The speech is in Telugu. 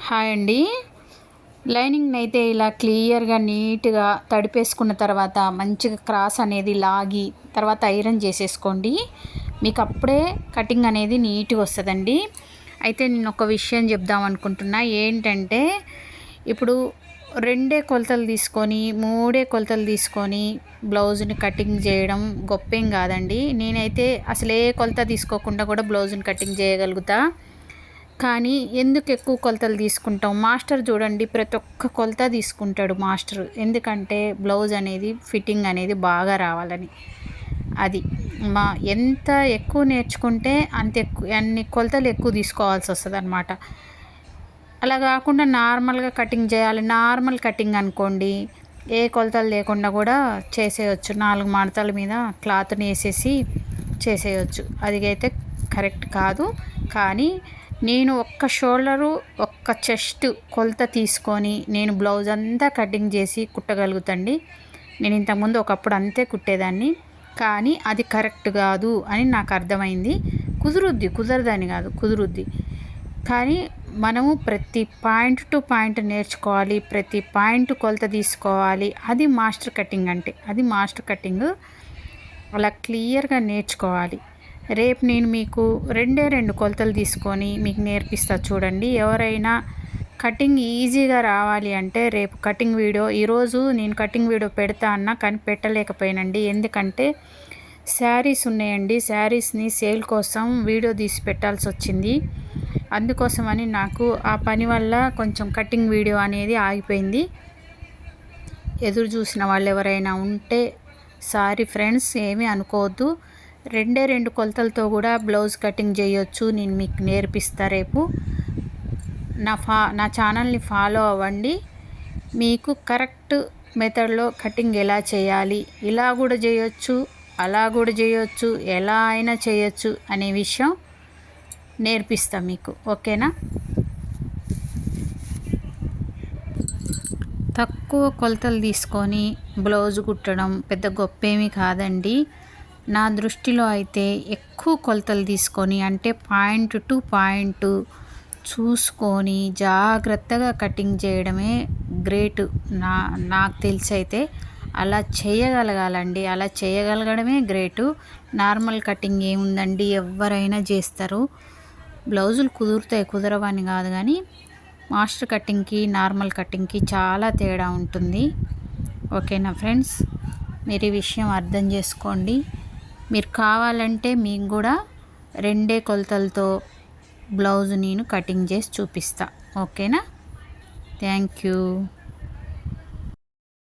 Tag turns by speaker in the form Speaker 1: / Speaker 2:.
Speaker 1: హాయ్ అండి. లైనింగ్ని అయితే ఇలా క్లియర్గా నీట్గా తడిపేసుకున్న తర్వాత మంచిగా క్రాస్ అనేది లాగి తర్వాత ఐరన్ చేసేసుకోండి. మీకు అప్పుడే కటింగ్ అనేది నీట్గా వస్తుందండి. అయితే నేను ఒక విషయం చెప్దాం అనుకుంటున్నా. ఏంటంటే ఇప్పుడు రెండే కొలతలు తీసుకొని మూడే కొలతలు తీసుకొని బ్లౌజ్ని కటింగ్ చేయడం గొప్పేం కాదండి. నేనైతే అసలు ఏ కొలత తీసుకోకుండా కూడా బ్లౌజ్ని కటింగ్ చేయగలుగుతా. కానీ ఎందుకు ఎక్కువ కొలతలు తీసుకుంటాం? మాస్టర్ చూడండి, ప్రతి ఒక్క కొలత తీసుకుంటాడు మాస్టర్. ఎందుకంటే బ్లౌజ్ అనేది ఫిట్టింగ్ అనేది బాగా రావాలని. అది ఎంత ఎక్కువ నేర్చుకుంటే అంత ఎక్కువ అన్ని కొలతలు ఎక్కువ తీసుకోవాల్సి వస్తుంది అన్నమాట. అలా కాకుండా నార్మల్గా కటింగ్ చేయాలి. నార్మల్ కటింగ్ అనుకోండి, ఏ కొలతలు లేకుండా కూడా చేసేయచ్చు. 4 మడతల మీద క్లాత్ని వేసేసి చేసేయచ్చు. అది అయితే కరెక్ట్ కాదు. కానీ నేను ఒక్క షోల్డరు ఒక్క చెస్ట్ కొలత తీసుకొని నేను బ్లౌజ్ అంతా కటింగ్ చేసి కుట్టగలుగుతండి. నేను ఇంతకుముందు ఒకప్పుడు అంతే కుట్టేదాన్ని. కానీ అది కరెక్ట్ కాదు అని నాకు అర్థమైంది. కుదరదని కాదు, కుదురుద్ది. కానీ మనము ప్రతి పాయింట్ టు పాయింట్ నేర్చుకోవాలి. ప్రతి పాయింట్ కొలత తీసుకోవాలి. అది మాస్టర్ కటింగ్ అంటే. అది మాస్టర్ కటింగ్. అలా క్లియర్గా నేర్చుకోవాలి. రేపు నేను మీకు 2 కొలతలు తీసుకొని మీకు నేర్పిస్తా చూడండి. ఎవరైనా కటింగ్ ఈజీగా రావాలి అంటే రేపు కటింగ్ వీడియో, ఈరోజు నేను కటింగ్ వీడియో పెడతా అన్నా కానీ పెట్టలేకపోయానండి. ఎందుకంటే శారీస్ ఉన్నాయండి. శారీస్ని సేల్ కోసం వీడియో తీసి పెట్టాల్సి వచ్చింది. అందుకోసమని నాకు ఆ పని వల్ల కొంచెం కటింగ్ వీడియో అనేది ఆగిపోయింది. ఎదురు చూసిన వాళ్ళు ఎవరైనా ఉంటే సారీ ఫ్రెండ్స్, ఏమీ అనుకోవద్దు. 2 కొలతలతో కూడా బ్లౌజ్ కటింగ్ చేయొచ్చు. నేను మీకు నేర్పిస్తా రేపు. నా ఛానల్ని ఫాలో అవ్వండి. మీకు కరెక్ట్ మెథడ్లో కటింగ్ ఎలా చేయాలి, ఇలా కూడా చేయొచ్చు, అలా కూడా చేయొచ్చు, ఎలా అయినా చేయొచ్చు అనే విషయం నేర్పిస్తా మీకు. ఓకేనా? తక్కువ కొలతలు తీసుకొని బ్లౌజ్ కుట్టడం పెద్ద గొప్పేమీ కాదండి. నా దృష్టిలో అయితే ఎక్కువ కొలతలు తీసుకొని, అంటే పాయింట్ టు పాయింట్ చూసుకొని జాగ్రత్తగా కటింగ్ చేయడమే గ్రేట్. నాకు తెలిసి అయితే అలా చేయగలగాలండి. అలా చేయగలగడమే గ్రేటు. నార్మల్ కటింగ్ ఏముందండి, ఎవరైనా చేస్తారు. బ్లౌజులు కుదురుతాయి, కుదరవని కాదు. కానీ మాస్టర్ కటింగ్కి నార్మల్ కటింగ్కి చాలా తేడా ఉంటుంది. ఓకేనా ఫ్రెండ్స్? మీరు ఈ విషయం అర్థం చేసుకోండి. మీరు కావాలంటే మీకు కూడా 2 కొలతలతో బ్లౌజ్ నేను కటింగ్ చేసి చూపిస్తా. ఓకేనా? Thank you.